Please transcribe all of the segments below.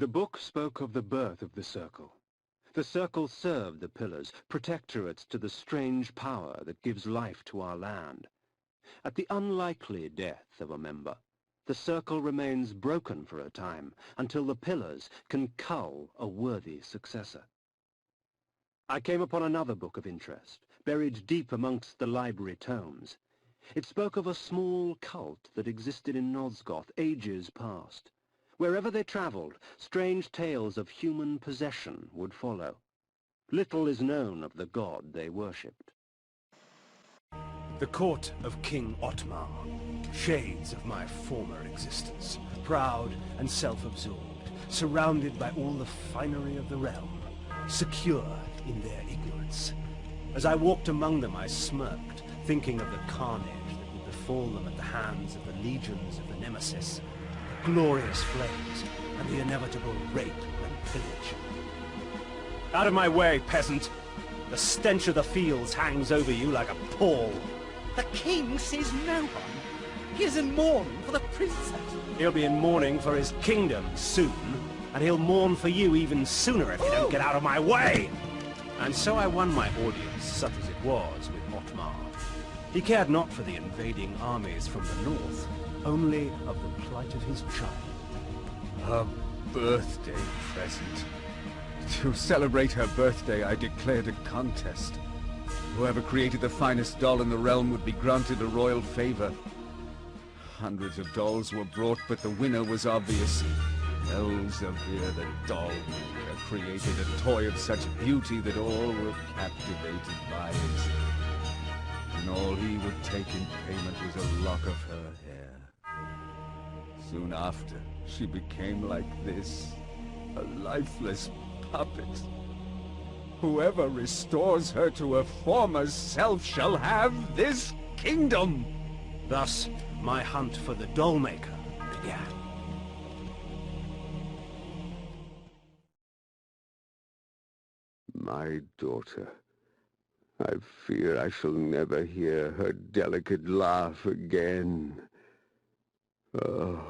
The book spoke of the birth of the Circle. The Circle served the Pillars, protectorates to the strange power that gives life to our land. At the unlikely death of a member, the Circle remains broken for a time, until the Pillars can cull a worthy successor. I came upon another book of interest, buried deep amongst the library tomes. It spoke of a small cult that existed in Nosgoth ages past. Wherever they travelled, strange tales of human possession would follow. Little is known of the god they worshipped. The court of King Otmar, shades of my former existence, proud and self-absorbed, surrounded by all the finery of the realm, secure in their ignorance. As I walked among them, I smirked, thinking of the carnage that would befall them at the hands of the legions of the Nemesis, the glorious flames, and the inevitable rape and pillage. Out of my way, peasant! The stench of the fields hangs over you like a pall. The king sees no one. He is in mourning for the princess. He'll be in mourning for his kingdom soon, and he'll mourn for you even sooner if you don't get out of my way! And so I won my audience, such as it was, with Otmar. He cared not for the invading armies from the north, only of the plight of his child. A birthday present. To celebrate her birthday, I declared a contest. Whoever created the finest doll in the realm would be granted a royal favor. Hundreds of dolls were brought, but the winner was obvious. Elzevir the doll maker created a toy of such beauty that all were captivated by it. And all he would take in payment was a lock of her hair. Soon after, she became like this, a lifeless puppet. Whoever restores her to her former self shall have this kingdom! Thus, my hunt for the doll maker began. My daughter. I fear I shall never hear her delicate laugh again. Oh.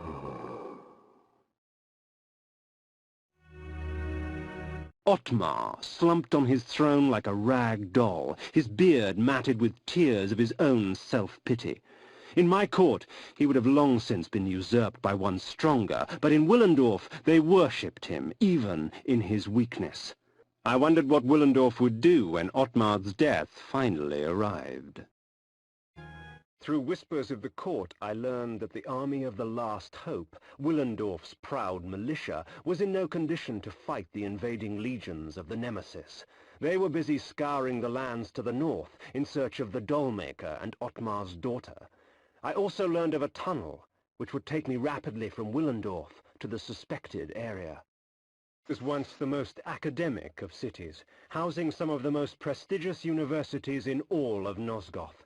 Otmar slumped on his throne like a rag doll, his beard matted with tears of his own self-pity. In my court, he would have long since been usurped by one stronger, but in Willendorf they worshipped him, even in his weakness. I wondered what Willendorf would do when Otmar's death finally arrived. Through whispers of the court, I learned that the army of the Last Hope, Willendorf's proud militia, was in no condition to fight the invading legions of the Nemesis. They were busy scouring the lands to the north in search of the dollmaker and Otmar's daughter. I also learned of a tunnel, which would take me rapidly from Willendorf to the suspected area. It was once the most academic of cities, housing some of the most prestigious universities in all of Nosgoth.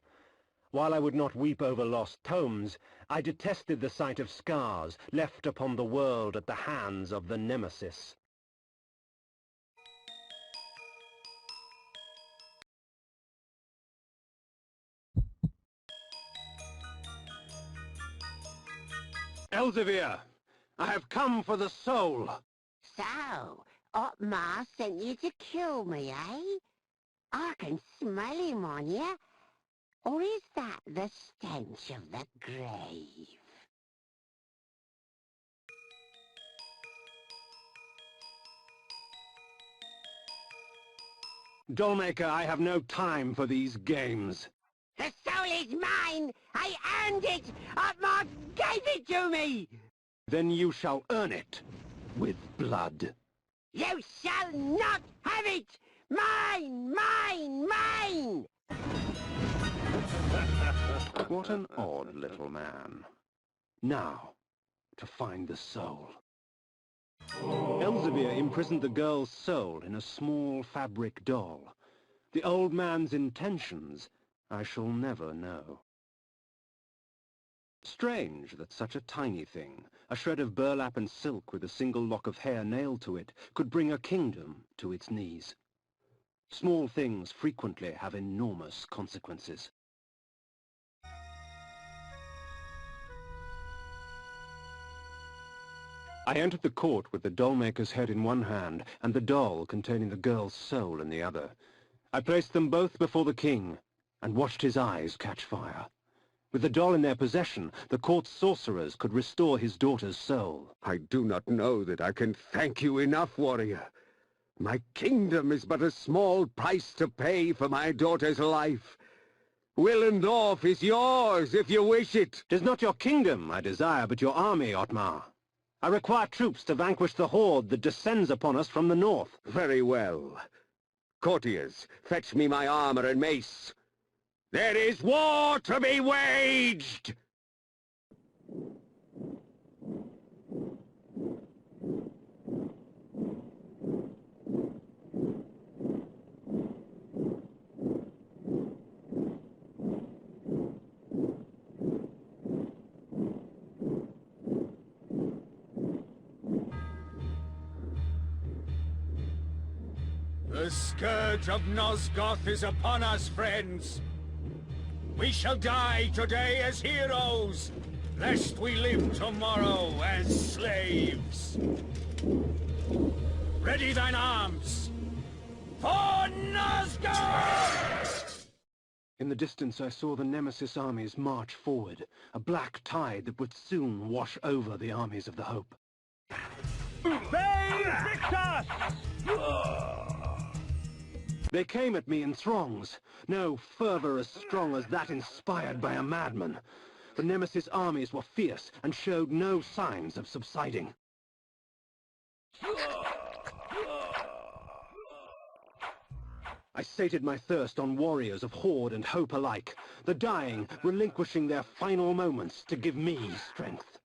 While I would not weep over lost tomes, I detested the sight of scars left upon the world at the hands of the Nemesis. Elzevir, I have come for the soul. So, Otmar sent you to kill me, eh? I can smell him on you. Or is that the stench of the grave? Dollmaker, I have no time for these games. The soul is mine! I earned it! Otmar gave it to me! Then you shall earn it with blood. You shall not have it! Mine! Mine! Mine! What an odd little man. Now, to find the soul. Elzevir imprisoned the girl's soul in a small fabric doll. The old man's intentions I shall never know. Strange that such a tiny thing, a shred of burlap and silk with a single lock of hair nailed to it, could bring a kingdom to its knees. Small things frequently have enormous consequences. I entered the court with the doll-maker's head in one hand and the doll containing the girl's soul in the other. I placed them both before the king and watched his eyes catch fire. With the doll in their possession, the court's sorcerers could restore his daughter's soul. I do not know that I can thank you enough, warrior. My kingdom is but a small price to pay for my daughter's life. Willendorf is yours, if you wish it. 'Tis not your kingdom I desire, but your army, Ottmar. I require troops to vanquish the horde that descends upon us from the north. Very well. Courtiers, fetch me my armor and mace. There is war to be waged! The scourge of Nosgoth is upon us, friends. We shall die today as heroes, lest we live tomorrow as slaves. Ready thine arms, for Nosgoth! In the distance I saw the Nemesis armies march forward, a black tide that would soon wash over the armies of the Hope. They came at me in throngs, no fervor as strong as that inspired by a madman. The Nemesis armies were fierce and showed no signs of subsiding. I sated my thirst on warriors of Horde and Hope alike, the dying relinquishing their final moments to give me strength.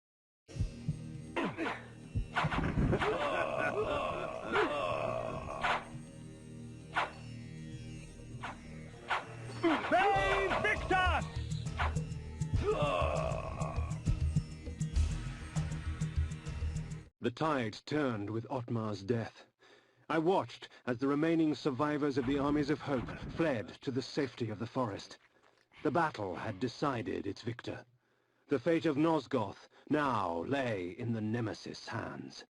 The tide turned with Ottmar's death. I watched as the remaining survivors of the armies of Hope fled to the safety of the forest. The battle had decided its victor. The fate of Nosgoth now lay in the Nemesis' hands.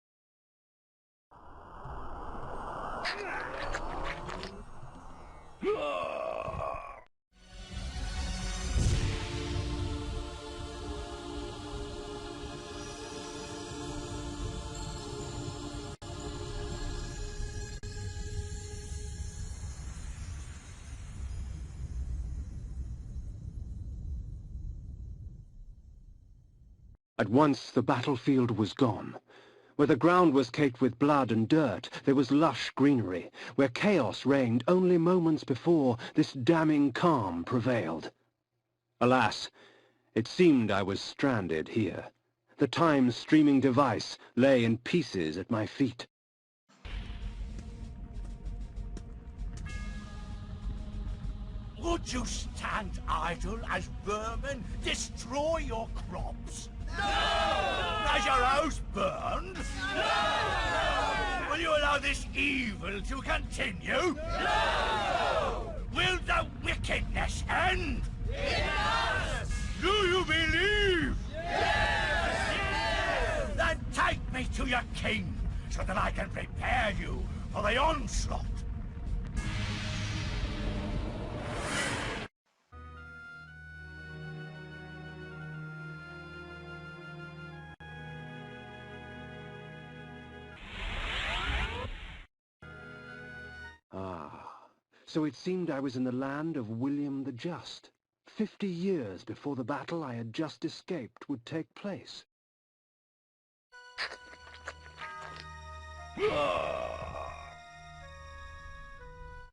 At once the battlefield was gone. Where the ground was caked with blood and dirt, there was lush greenery. Where chaos reigned only moments before, this damning calm prevailed. Alas, it seemed I was stranded here. The time-streaming device lay in pieces at my feet. Would you stand idle as vermin destroy your crops? No! As your house burned? No! Will you allow this evil to continue? No! Will the wickedness end? Yes! Do you believe? Yes! Yes! Then take me to your king, so that I can prepare you for the onslaught. So it seemed I was in the land of William the Just. 50 years before the battle I had just escaped would take place.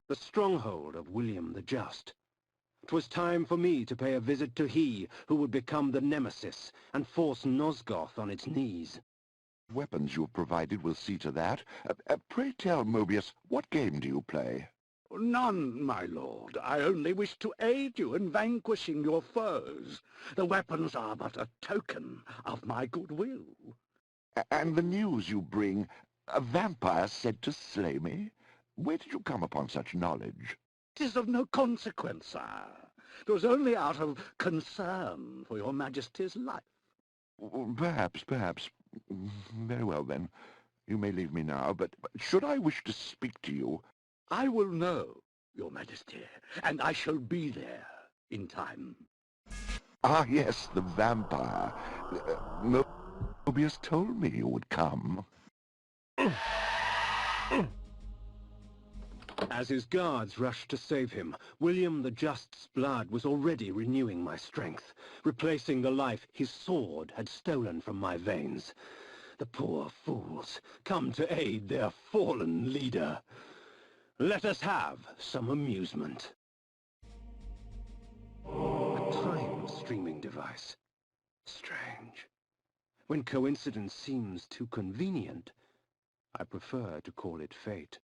The stronghold of William the Just. 'Twas time for me to pay a visit to he who would become the Nemesis and force Nosgoth on its knees. Weapons you've provided will see to that. Pray tell, Mobius, what game do you play? None, my lord. I only wish to aid you in vanquishing your foes. The weapons are but a token of my goodwill. And the news you bring, a vampire said to slay me? Where did you come upon such knowledge? 'Tis of no consequence, sire. It was only out of concern for your majesty's life. Perhaps. Very well, then. You may leave me now, but should I wish to speak to you... I will know, Your Majesty, and I shall be there in time. Ah, yes, the vampire. Mobius told me you would come. As his guards rushed to save him, William the Just's blood was already renewing my strength, replacing the life his sword had stolen from my veins. The poor fools, come to aid their fallen leader. Let us have some amusement. A time-streaming device. Strange. When coincidence seems too convenient, I prefer to call it fate.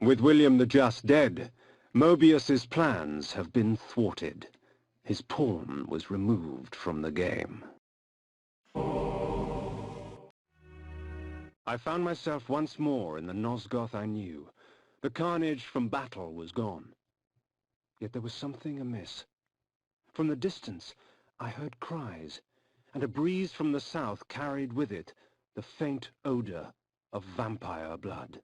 With William the Just dead, Mobius's plans have been thwarted. His pawn was removed from the game. I found myself once more in the Nosgoth I knew. The carnage from battle was gone. Yet there was something amiss. From the distance, I heard cries, and a breeze from the south carried with it the faint odor of vampire blood.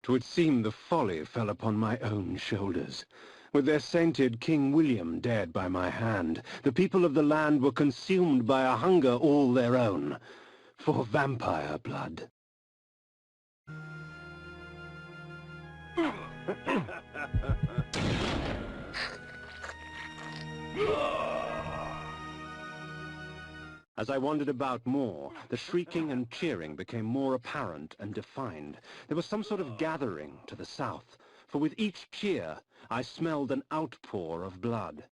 'Twould seem the folly fell upon my own shoulders. With their sainted King William dead by my hand, the people of the land were consumed by a hunger all their own, for vampire blood. As I wandered about more, the shrieking and cheering became more apparent and defined. There was some sort of gathering to the south, for with each cheer I smelled an outpour of blood.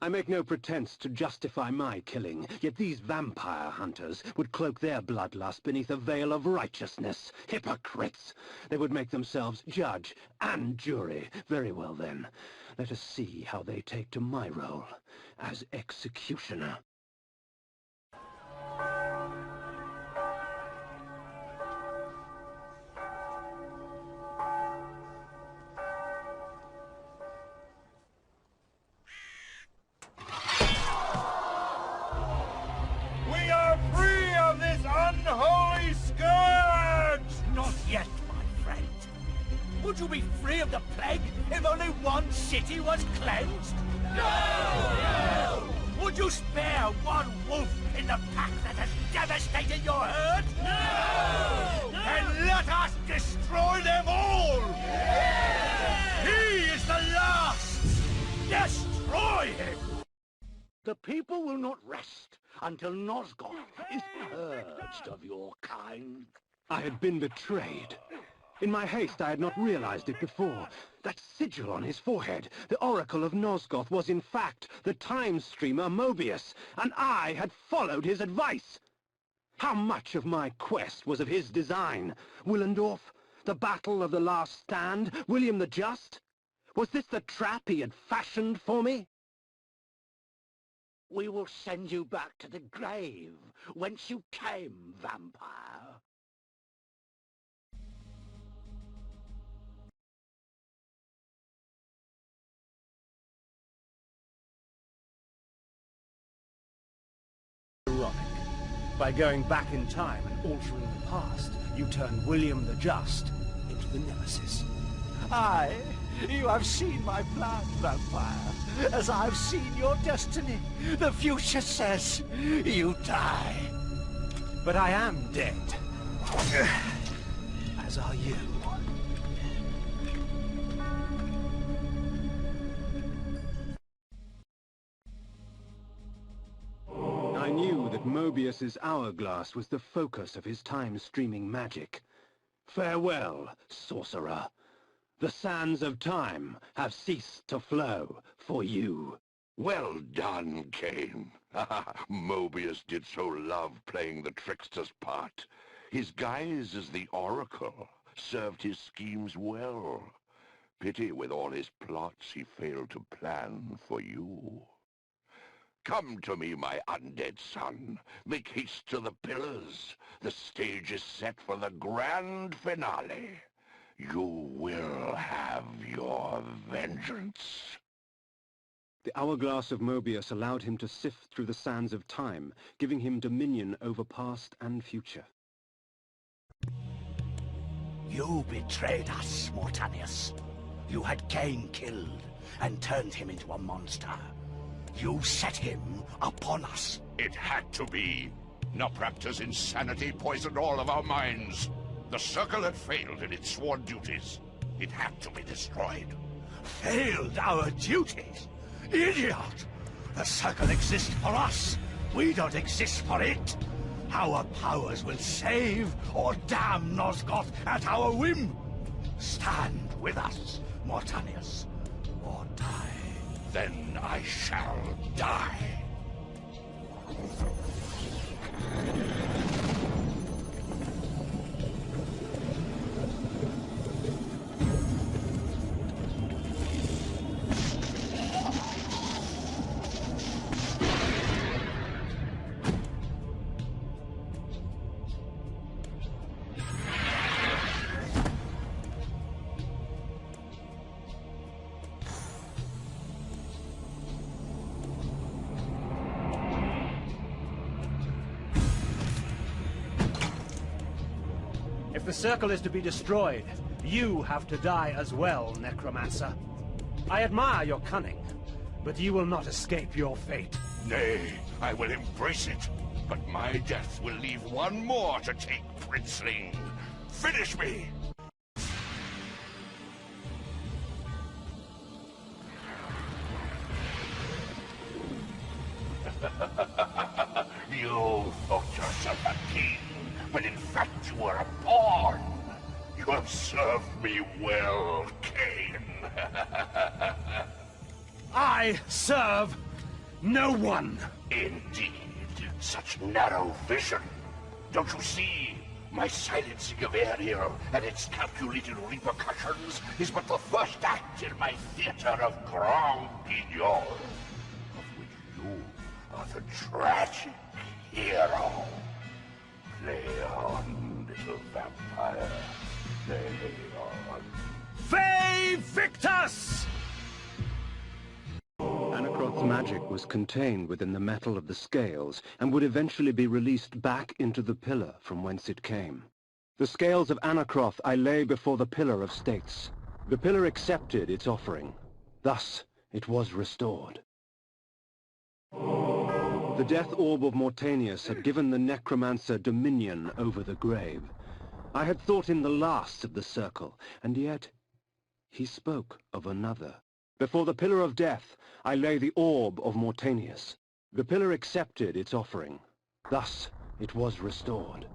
I make no pretense to justify my killing, yet these vampire hunters would cloak their bloodlust beneath a veil of righteousness. Hypocrites! They would make themselves judge and jury. Very well then, let us see how they take to my role as executioner. Unholy scourge! Not yet, my friend. Would you be free of the plague if only one city was cleansed? No! Would you spare one wolf in the pack that has devastated your herd? No! Then let us destroy them all! Yeah! He is the last! Destroy him! The people will not rest until Nosgoth is purged of your kind. I had been betrayed. In my haste, I had not realized it before. That sigil on his forehead, the Oracle of Nosgoth, was in fact the time-streamer Mobius, and I had followed his advice. How much of my quest was of his design? Willendorf? The Battle of the Last Stand? William the Just? Was this the trap he had fashioned for me? We will send you back to the grave, whence you came, vampire. Ironic. By going back in time and altering the past, you turn William the Just into the Nemesis. Aye, you have seen my plan, vampire, as I've seen your destiny. The future says you die. But I am dead. As are you. I knew that Mobius's hourglass was the focus of his time-streaming magic. Farewell, sorcerer. The sands of time have ceased to flow for you. Well done, Kain. Mobius did so love playing the trickster's part. His guise as the Oracle served his schemes well. Pity with all his plots he failed to plan for you. Come to me, my undead son. Make haste to the pillars. The stage is set for the grand finale. You will have your vengeance. The hourglass of Mobius allowed him to sift through the sands of time, giving him dominion over past and future. You betrayed us, Mortanius. You had Kain killed and turned him into a monster. You set him upon us. It had to be. Nopraptor's insanity poisoned all of our minds. The Circle had failed in its sworn duties. It had to be destroyed. Failed our duties? Idiot! The Circle exists for us. We don't exist for it. Our powers will save or damn Nosgoth at our whim. Stand with us, Mortanius, or die. Then I shall die. If the Circle is to be destroyed, you have to die as well, Necromancer. I admire your cunning, but you will not escape your fate. Nay, I will embrace it. But my death will leave one more to take, Princeling. Finish me! You thought yourself a king, but in fact you were a pawn. You have served me well, Kain. I serve no one. Indeed, such narrow vision. Don't you see? My silencing of Ariel and its calculated repercussions is but the first act in my theater of Grand Guignol, of which you are the tragic hero. Play on, little vampire. Play on. Ve Victus! Anacroth's magic was contained within the metal of the scales and would eventually be released back into the pillar from whence it came. The scales of Anacroth I lay before the pillar of states. The pillar accepted its offering. Thus it was restored. The death orb of Mortanius had given the necromancer dominion over the grave. I had thought him the last of the Circle, and yet he spoke of another. Before the pillar of death, I lay the orb of Mortanius. The pillar accepted its offering. Thus it was restored.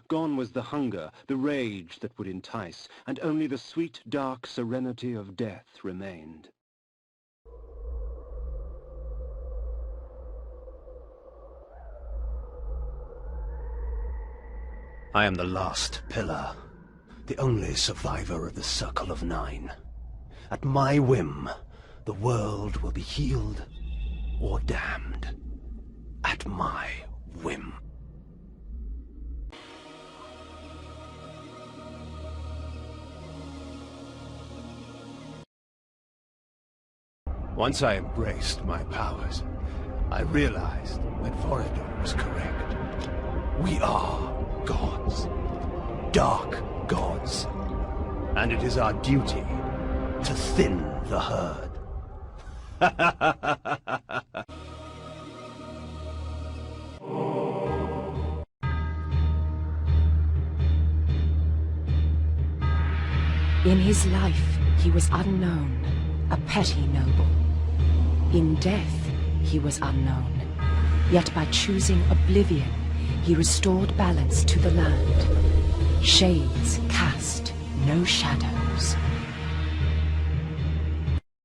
Gone was the hunger, the rage that would entice, and only the sweet, dark serenity of death remained. I am the last pillar, the only survivor of the Circle of Nine. At my whim, the world will be healed or damned. At my whim. Once I embraced my powers, I realized that Vorador was correct. We are gods. Dark gods. And it is our duty to thin the herd. In his life, he was unknown, a petty noble. In death, he was unknown. Yet by choosing oblivion, he restored balance to the land. Shades cast no shadows.